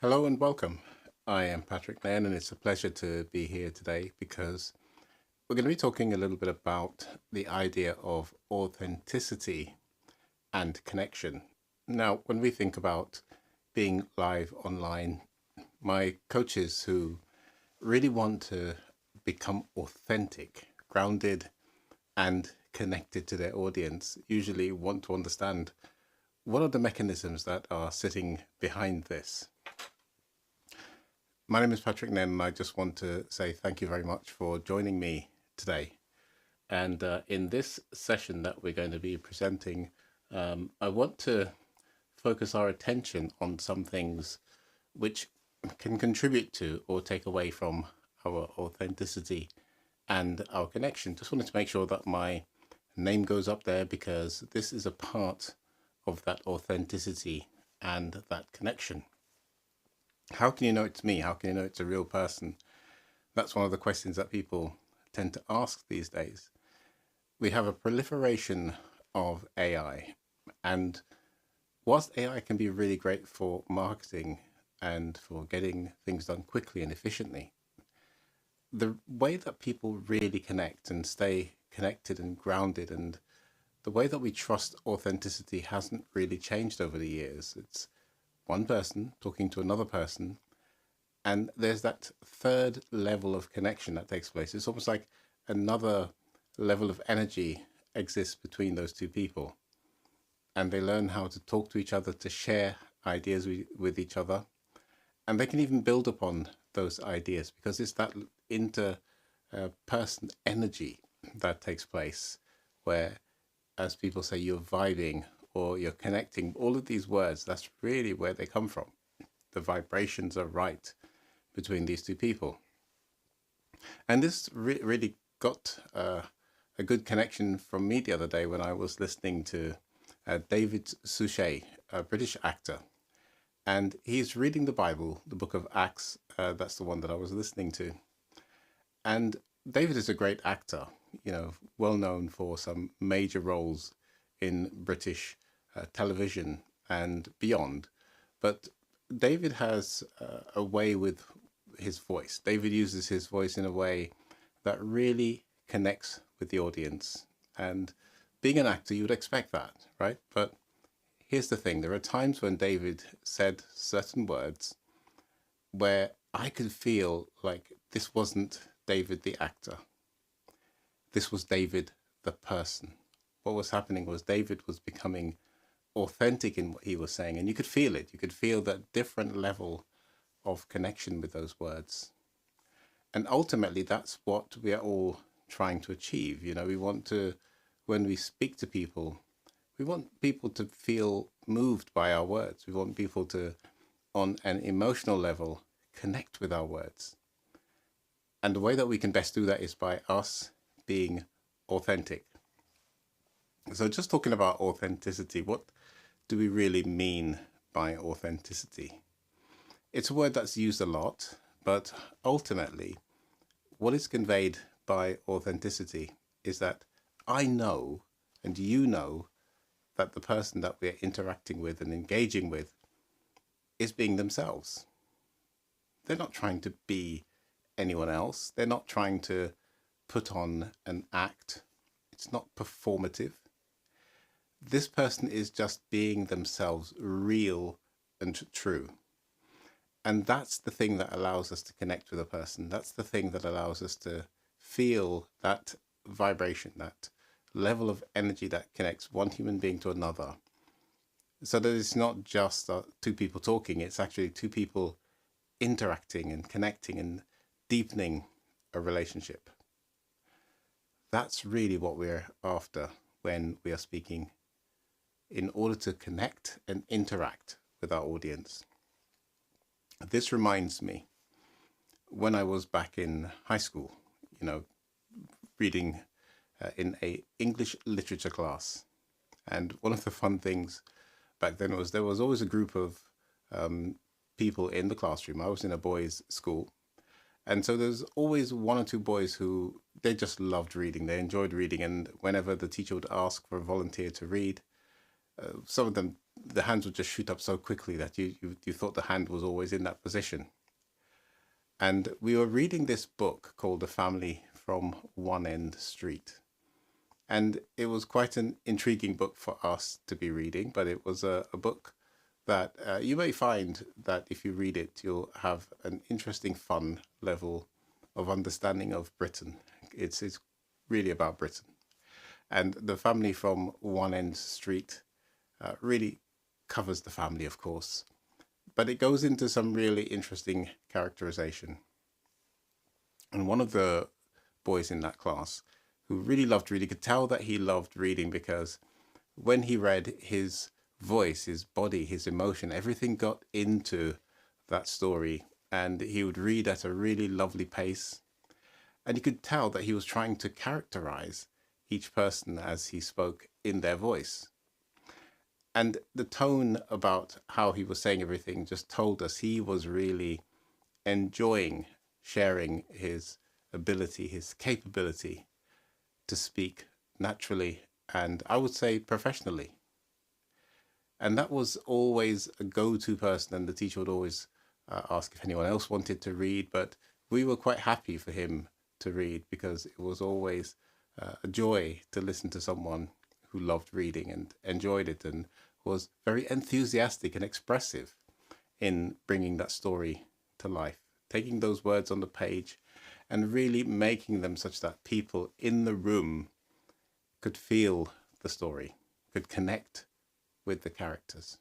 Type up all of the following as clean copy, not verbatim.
Hello and welcome. I am Patrick Nairn, and it's a pleasure to be here today because we're going to be talking a little bit about the idea of authenticity and connection. Now, when we think about being live online, my coaches who really want to become authentic, grounded, and connected to their audience usually want to understand what are the mechanisms that are sitting behind this. My name is Patrick Nairn, and I just want to say thank you very much for joining me today. And in this session that we're going to be presenting, I want to focus our attention on some things which can contribute to or take away from our authenticity and our connection. Just wanted to make sure that my name goes up there because this is a part of that authenticity and that connection. How can you know it's me? How can you know it's a real person? That's one of the questions that people tend to ask these days. We have a proliferation of AI, and whilst AI can be really great for marketing and for getting things done quickly and efficiently, the way that people really connect and stay connected and grounded, and the way that we trust authenticity hasn't really changed over the years. It's one person talking to another person, and there's that third level of connection that takes place. It's almost like another level of energy exists between those two people, and they learn how to talk to each other, to share ideas with each other, and they can even build upon those ideas because it's that inter-person energy that takes place where, as people say, you're vibing or you're connecting. All of these words, that's really where they come from. The vibrations are right between these two people. And this really got a good connection from me the other day when I was listening to David Suchet, a British actor. And he's reading the Bible, the book of Acts. That's the one that I was listening to. And David is a great actor, well known for some major roles in British television and beyond. But David has a way with his voice. David uses his voice in a way that really connects with the audience. And being an actor, you would expect that, right? But here's the thing. There are times when David said certain words where I could feel like this wasn't David the actor. This was David the person. What was happening was David was becoming authentic in what he was saying, and you could feel it. You could feel that different level of connection with those words. And ultimately, that's what we are all trying to achieve. We want to, when we speak to people, we want people to feel moved by our words. We want people to, on an emotional level, connect with our words. And the way that we can best do that is by us being authentic. So just talking about authenticity, what do we really mean by authenticity? It's a word that's used a lot, but ultimately, what is conveyed by authenticity is that I know and you know that the person that we're interacting with and engaging with is being themselves. They're not trying to be anyone else. They're not trying to put on an act. It's not performative. This person is just being themselves, real and true. And that's the thing that allows us to connect with a person. That's the thing that allows us to feel that vibration, that level of energy that connects one human being to another. So that it's not just two people talking, it's actually two people interacting and connecting and deepening a relationship. That's really what we're after when we are speaking, in order to connect and interact with our audience. This reminds me when I was back in high school, reading in a English literature class. And one of the fun things back then was there was always a group of people in the classroom. I was in a boys' school. And so there's always one or two boys who, they just loved reading. They enjoyed reading. And whenever the teacher would ask for a volunteer to read, some of them the hands would just shoot up so quickly that you thought the hand was always in that position. And we were reading this book called The Family from One End Street. And it was quite an intriguing book for us to be reading, but it was a book that you may find that if you read it, you'll have an interesting, fun level of understanding of Britain. It's really about Britain. And The Family from One End Street really covers the family, of course, but it goes into some really interesting characterization. And one of the boys in that class who really loved reading, could tell that he loved reading because when he read, his voice, his body, his emotion, everything got into that story, and he would read at a really lovely pace. And you could tell that he was trying to characterize each person as he spoke in their voice. And the tone about how he was saying everything just told us he was really enjoying sharing his ability, his capability to speak naturally, and I would say professionally. And that was always a go-to person, and the teacher would always ask if anyone else wanted to read, but we were quite happy for him to read because it was always a joy to listen to someone who loved reading and enjoyed it and was very enthusiastic and expressive in bringing that story to life, taking those words on the page and really making them such that people in the room could feel the story, could connect with the characters.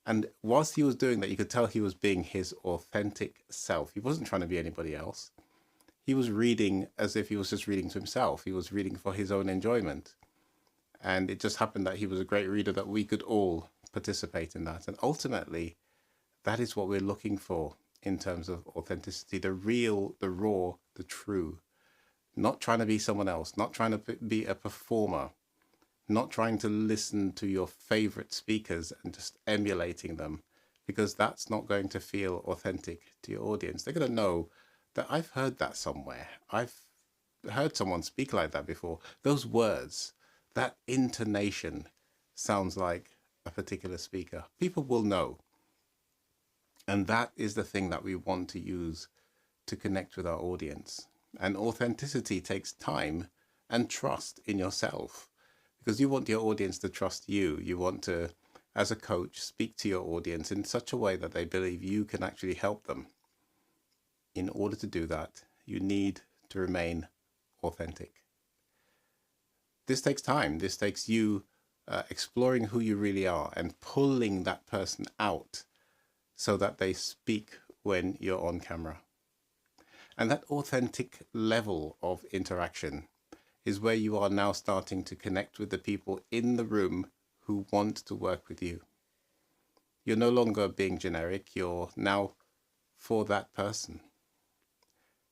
And whilst he was doing that, you could tell he was being his authentic self. He wasn't trying to be anybody else. He was reading as if he was just reading to himself. He was reading for his own enjoyment. And it just happened that he was a great reader, that we could all participate in that. And ultimately, that is what we're looking for in terms of authenticity, the real, the raw, the true. Not trying to be someone else, not trying to be a performer, not trying to listen to your favorite speakers and just emulating them, because that's not going to feel authentic to your audience. They're going to know that I've heard that somewhere. I've heard someone speak like that before. Those words, that intonation sounds like a particular speaker. People will know. And that is the thing that we want to use to connect with our audience. And authenticity takes time and trust in yourself, because you want your audience to trust you. You want to, as a coach, speak to your audience in such a way that they believe you can actually help them. In order to do that, you need to remain authentic. This takes time. This takes you exploring who you really are and pulling that person out so that they speak when you're on camera. And that authentic level of interaction is where you are now starting to connect with the people in the room who want to work with you. You're no longer being generic. You're now for that person.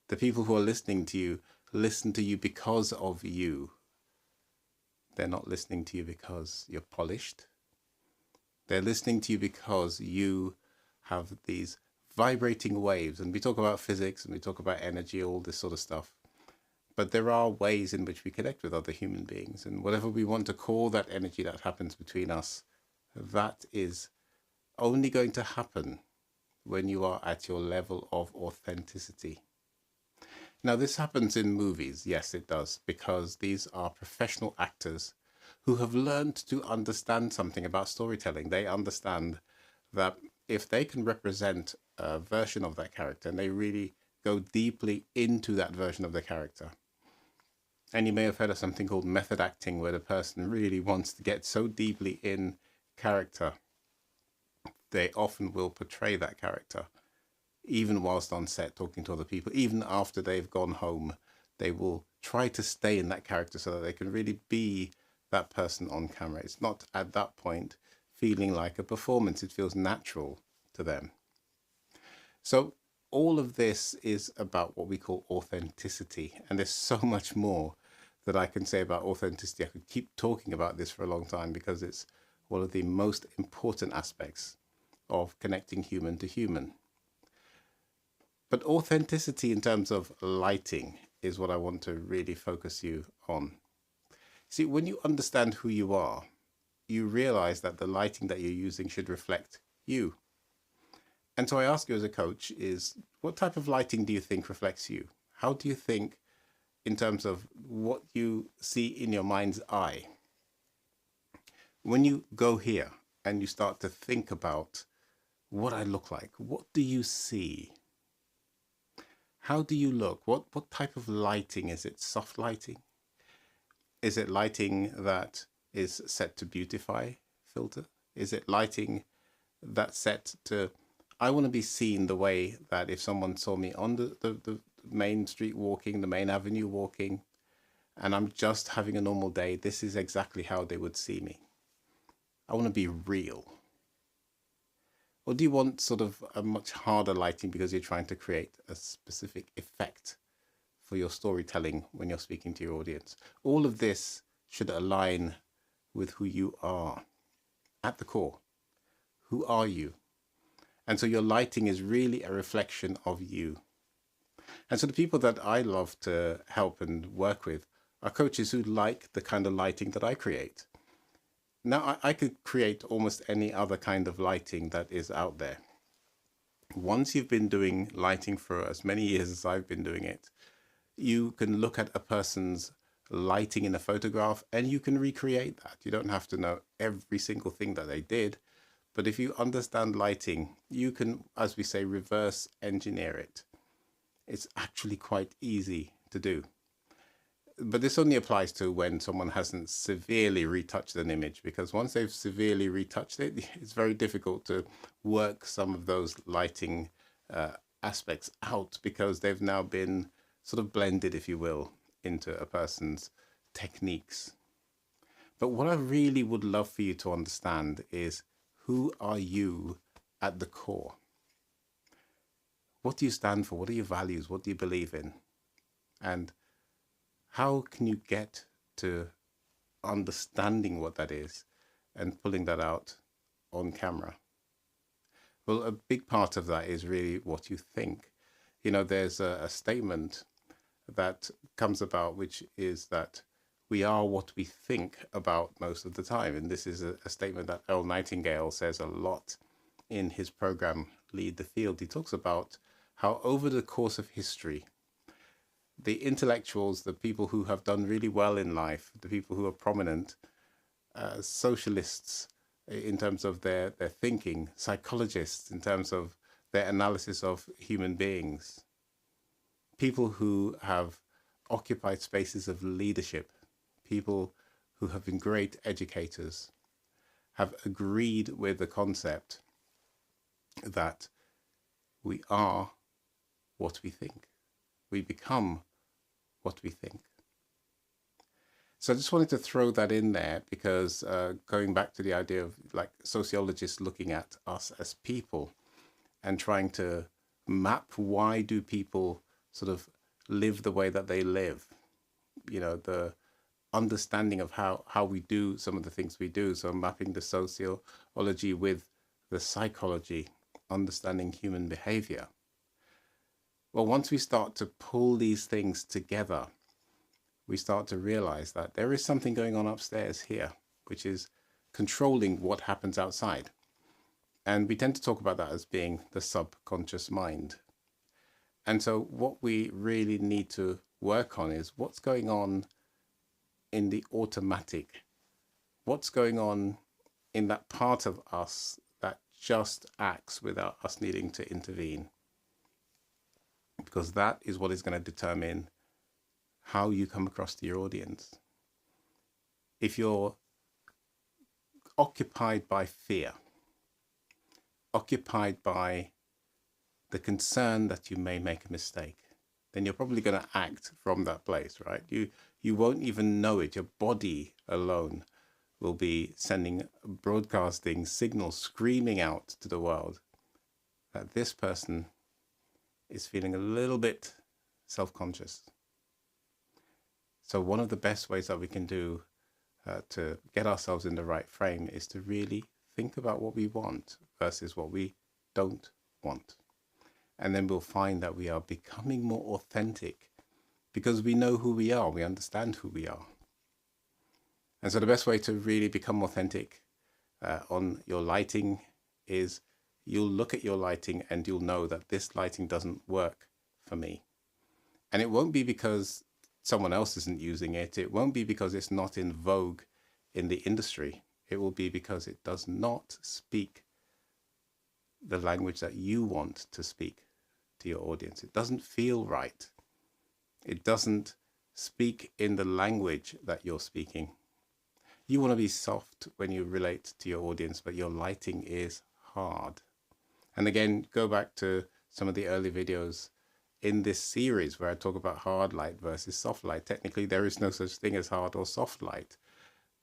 The people who are listening to you listen to you because of you. They're not listening to you because you're polished. They're listening to you because you have these vibrating waves. And we talk about physics and we talk about energy, all this sort of stuff. But there are ways in which we connect with other human beings. And whatever we want to call that energy that happens between us, that is only going to happen when you are at your level of authenticity. Now, this happens in movies. Yes, it does, because these are professional actors who have learned to understand something about storytelling. They understand that if they can represent a version of that character and they really go deeply into that version of the character. And you may have heard of something called method acting, where the person really wants to get so deeply in character, they often will portray that character, even whilst on set talking to other people, even after they've gone home. They will try to stay in that character so that they can really be that person on camera. It's not at that point feeling like a performance. It feels natural to them. So all of this is about what we call authenticity. And there's so much more that I can say about authenticity. I could keep talking about this for a long time because it's one of the most important aspects of connecting human to human. But authenticity in terms of lighting is what I want to really focus you on. See, when you understand who you are, you realize that the lighting that you're using should reflect you. And so I ask you as a coach is, what type of lighting do you think reflects you? How do you think in terms of what you see in your mind's eye? When you go here and you start to think about what I look like, what do you see? How do you look? What type of lighting is it? Soft lighting? Is it lighting that is set to beautify filter? Is it lighting that's set to, I want to be seen the way that if someone saw me on the main street walking, the main avenue walking, and I'm just having a normal day, this is exactly how they would see me. I want to be real. Or do you want sort of a much harder lighting because you're trying to create a specific effect for your storytelling when you're speaking to your audience? All of this should align with who you are at the core. Who are you? And so your lighting is really a reflection of you. And so the people that I love to help and work with are coaches who like the kind of lighting that I create. Now, I could create almost any other kind of lighting that is out there. Once you've been doing lighting for as many years as I've been doing it, you can look at a person's lighting in a photograph and you can recreate that. You don't have to know every single thing that they did. But if you understand lighting, you can, as we say, reverse engineer it. It's actually quite easy to do. But this only applies to when someone hasn't severely retouched an image, because once they've severely retouched it, it's very difficult to work some of those lighting aspects out, because they've now been sort of blended, if you will, into a person's techniques. But what I really would love for you to understand is, who are you at the core? What do you stand for? What are your values? What do you believe in? And how can you get to understanding what that is and pulling that out on camera? Well, a big part of that is really what you think. You know, there's a statement that comes about, which is that we are what we think about most of the time. And this is a statement that Earl Nightingale says a lot in his program, Lead the Field. He talks about how over the course of history, the intellectuals, the people who have done really well in life, the people who are prominent, socialists in terms of their thinking, psychologists in terms of their analysis of human beings, people who have occupied spaces of leadership, people who have been great educators, have agreed with the concept that we are what we think. We become what we think. So I just wanted to throw that in there because going back to the idea of like sociologists looking at us as people and trying to map why do people sort of live the way that they live, you know, the understanding of how we do some of the things we do. So mapping the sociology with the psychology, understanding human behavior. Well, once we start to pull these things together, we start to realize that there is something going on upstairs here, which is controlling what happens outside. And we tend to talk about that as being the subconscious mind. And so what we really need to work on is what's going on in the automatic, what's going on in that part of us that just acts without us needing to intervene. Because that is what is going to determine how you come across to your audience. If you're occupied by fear, occupied by the concern that you may make a mistake, then you're probably going to act from that place, right? You won't even know it. Your body alone will be broadcasting signals, screaming out to the world that this person is feeling a little bit self-conscious. So one of the best ways that we can do to get ourselves in the right frame is to really think about what we want versus what we don't want. And then we'll find that we are becoming more authentic because we know who we are, we understand who we are. And so the best way to really become authentic on your lighting is you'll look at your lighting and you'll know that this lighting doesn't work for me. And it won't be because someone else isn't using it. It won't be because it's not in vogue in the industry. It will be because it does not speak the language that you want to speak to your audience. It doesn't feel right. It doesn't speak in the language that you're speaking. You want to be soft when you relate to your audience, but your lighting is hard. And again, go back to some of the early videos in this series where I talk about hard light versus soft light. Technically, there is no such thing as hard or soft light,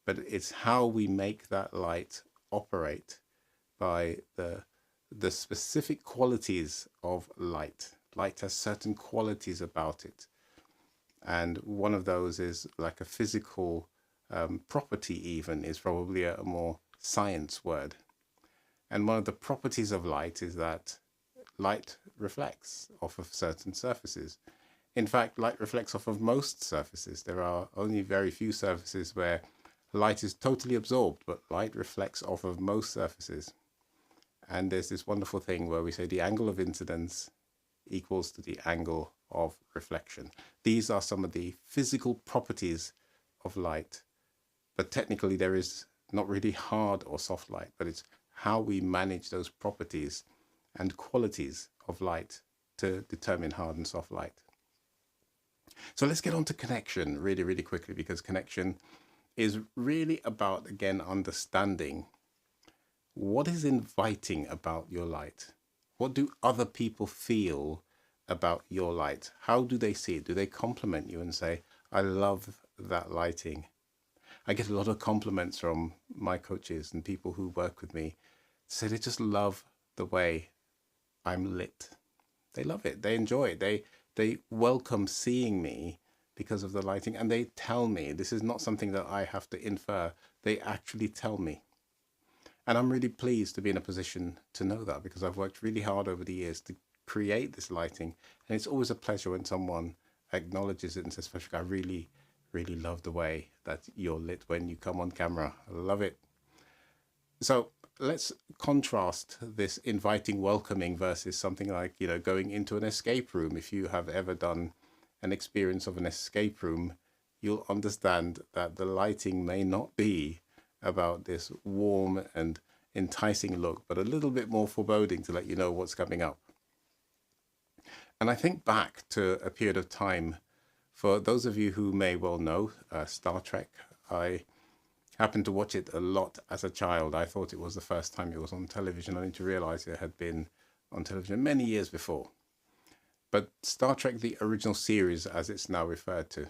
but it's how we make that light operate by the specific qualities of light. Light has certain qualities about it. And one of those is like a physical property even is probably a more science word. And one of the properties of light is that light reflects off of certain surfaces. In fact, light reflects off of most surfaces. There are only very few surfaces where light is totally absorbed, but light reflects off of most surfaces. And there's this wonderful thing where we say the angle of incidence equals to the angle of reflection. These are some of the physical properties of light. But technically, there is not really hard or soft light, but it's how we manage those properties and qualities of light to determine hard and soft light. So let's get on to connection really, really quickly, because connection is really about, again, understanding what is inviting about your light. What do other people feel about your light? How do they see it? Do they compliment you and say, I love that lighting? I get a lot of compliments from my coaches and people who work with me. Say they just love the way I'm lit. They love it. They enjoy it. They welcome seeing me because of the lighting, and they tell me. This is not something that I have to infer. They actually tell me. And I'm really pleased to be in a position to know that, because I've worked really hard over the years to create this lighting. And it's always a pleasure when someone acknowledges it and says, Patrick, I really, really love the way that you're lit when you come on camera. I love it. So let's contrast this inviting, welcoming versus something like, going into an escape room. If you have ever done an experience of an escape room, you'll understand that the lighting may not be about this warm and enticing look, but a little bit more foreboding to let you know what's coming up. And I think back to a period of time, for those of you who may well know Star Trek. I happened to watch it a lot as a child. I thought it was the first time it was on television, only to realize it had been on television many years before. But Star Trek, the original series, as it's now referred to,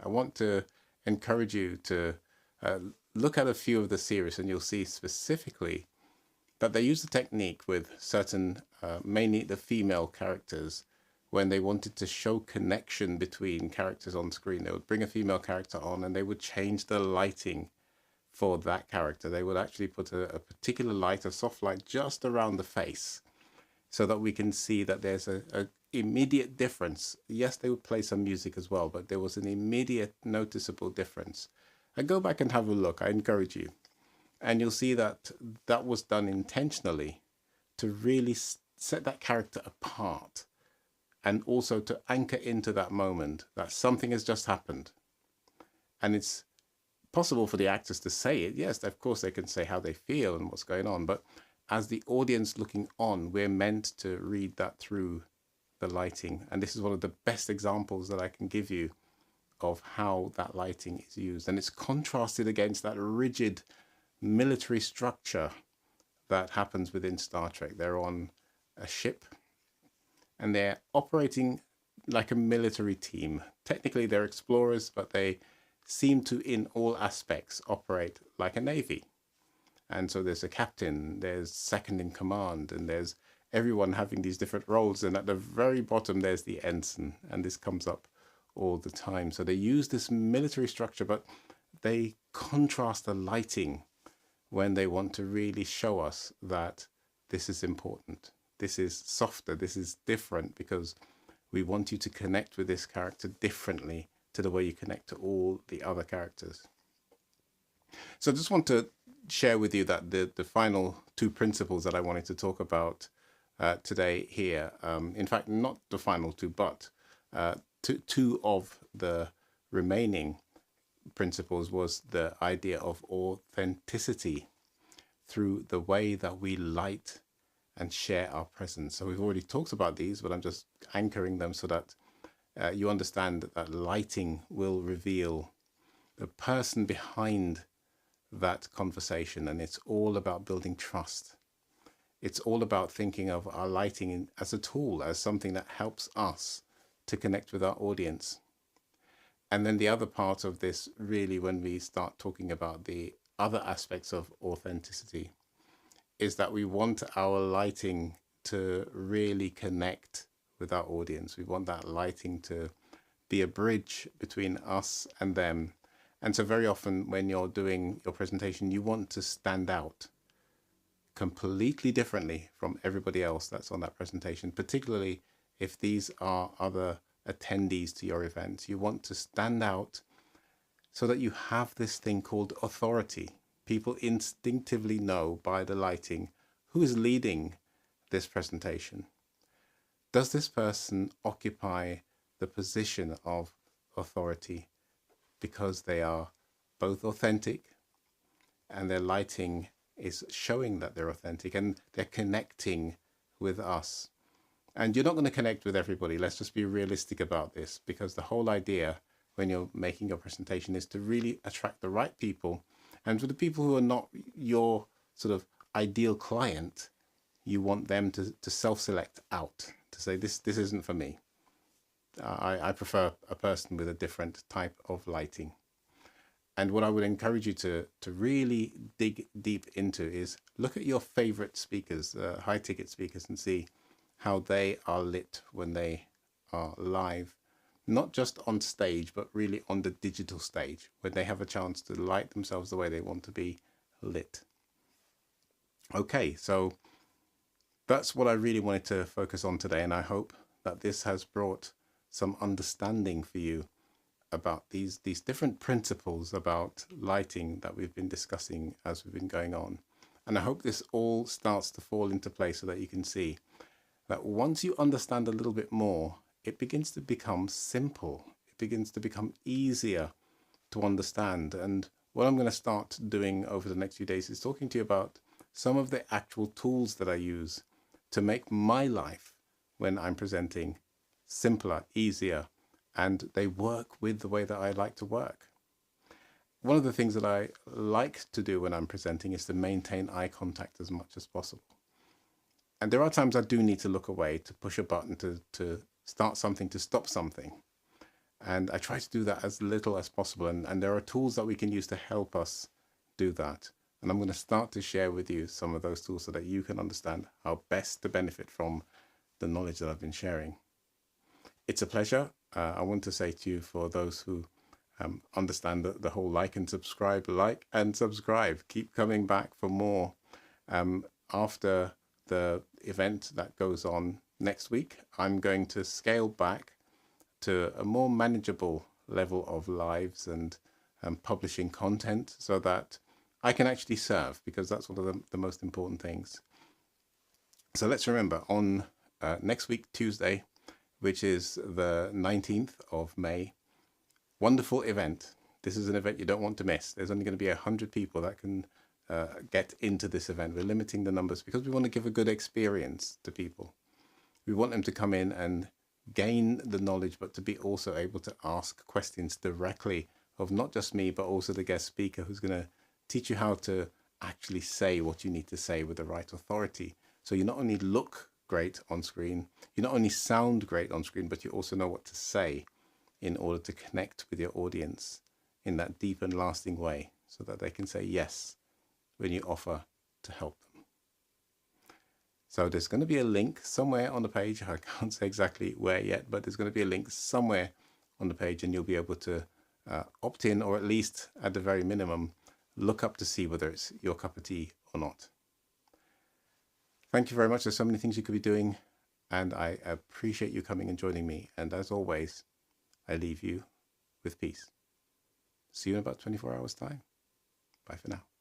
I want to encourage you to look at a few of the series, and you'll see specifically that they use the technique with certain, mainly the female characters, when they wanted to show connection between characters on screen. They would bring a female character on and they would change the lighting for that character. They would actually put a particular light, a soft light, just around the face, so that we can see that there's a immediate difference. Yes, they would play some music as well, but there was an immediate noticeable difference. And go back and have a look. I encourage you. And you'll see that that was done intentionally to really set that character apart, and also to anchor into that moment that something has just happened. And it's possible for the actors to say it. Yes, of course they can say how they feel and what's going on. But as the audience looking on, we're meant to read that through the lighting. And this is one of the best examples that I can give you of how that lighting is used. And it's contrasted against that rigid military structure that happens within Star Trek. They're on a ship and they're operating like a military team. Technically, they're explorers, but they seem to, in all aspects, operate like a navy. And so there's a captain, there's second in command, and there's everyone having these different roles. And at the very bottom, there's the ensign, and this comes up all the time. So they use this military structure, but they contrast the lighting when they want to really show us that this is important. This is softer, this is different, because we want you to connect with this character differently to the way you connect to all the other characters. So I just want to share with you that the final two principles that I wanted to talk about today here, in fact, not the final two, but two of the remaining principles was the idea of authenticity through the way that we light and share our presence. So we've already talked about these, but I'm just anchoring them so that you understand that lighting will reveal the person behind that conversation, and it's all about building trust. It's all about thinking of our lighting as a tool, as something that helps us to connect with our audience. And then the other part of this, really, when we start talking about the other aspects of authenticity, is that we want our lighting to really connect with our audience. We want that lighting to be a bridge between us and them. And so very often when you're doing your presentation, you want to stand out completely differently from everybody else that's on that presentation, particularly if these are other attendees to your event. You want to stand out so that you have this thing called authority. People instinctively know by the lighting who is leading this presentation. Does this person occupy the position of authority because they are both authentic and their lighting is showing that they're authentic and they're connecting with us? And you're not going to connect with everybody. Let's just be realistic about this, because the whole idea when you're making your presentation is to really attract the right people. And for the people who are not your sort of ideal client, you want them to self-select out, to say, this isn't for me. I prefer a person with a different type of lighting. And what I would encourage you to really dig deep into is look at your favorite speakers, high ticket speakers, and see how they are lit when they are live, not just on stage, but really on the digital stage, when they have a chance to light themselves the way they want to be lit. Okay, so that's what I really wanted to focus on today, and I hope that this has brought some understanding for you about these different principles about lighting that we've been discussing as we've been going on. And I hope this all starts to fall into place so that you can see that once you understand a little bit more, it begins to become simple. It begins to become easier to understand. And what I'm going to start doing over the next few days is talking to you about some of the actual tools that I use to make my life when I'm presenting simpler, easier, and they work with the way that I like to work. One of the things that I like to do when I'm presenting is to maintain eye contact as much as possible. And there are times I do need to look away, to push a button, to start something, to stop something. And I try to do that as little as possible. And there are tools that we can use to help us do that. And I'm going to start to share with you some of those tools so that you can understand how best to benefit from the knowledge that I've been sharing. It's a pleasure. I want to say to you, for those who understand the whole like and subscribe, keep coming back for more. After the event that goes on next week, I'm going to scale back to a more manageable level of lives and publishing content so that I can actually serve, because that's one of the most important things. So let's remember, on next week, Tuesday, which is the 19th of May, wonderful event. This is an event you don't want to miss. There's only going to be 100 people that can get into this event. We're limiting the numbers because we want to give a good experience to people. We want them to come in and gain the knowledge, but to be also able to ask questions directly of not just me, but also the guest speaker, who's going to teach you how to actually say what you need to say with the right authority. So you not only look great on screen, you not only sound great on screen, but you also know what to say in order to connect with your audience in that deep and lasting way, so that they can say yes when you offer to help them. So there's going to be a link somewhere on the page. I can't say exactly where yet, but there's going to be a link somewhere on the page, and you'll be able to opt in, or at least at the very minimum, look up to see whether it's your cup of tea or not. Thank you very much. There's so many things you could be doing, and I appreciate you coming and joining me. And as always, I leave you with peace. See you in about 24 hours' time. Bye for now.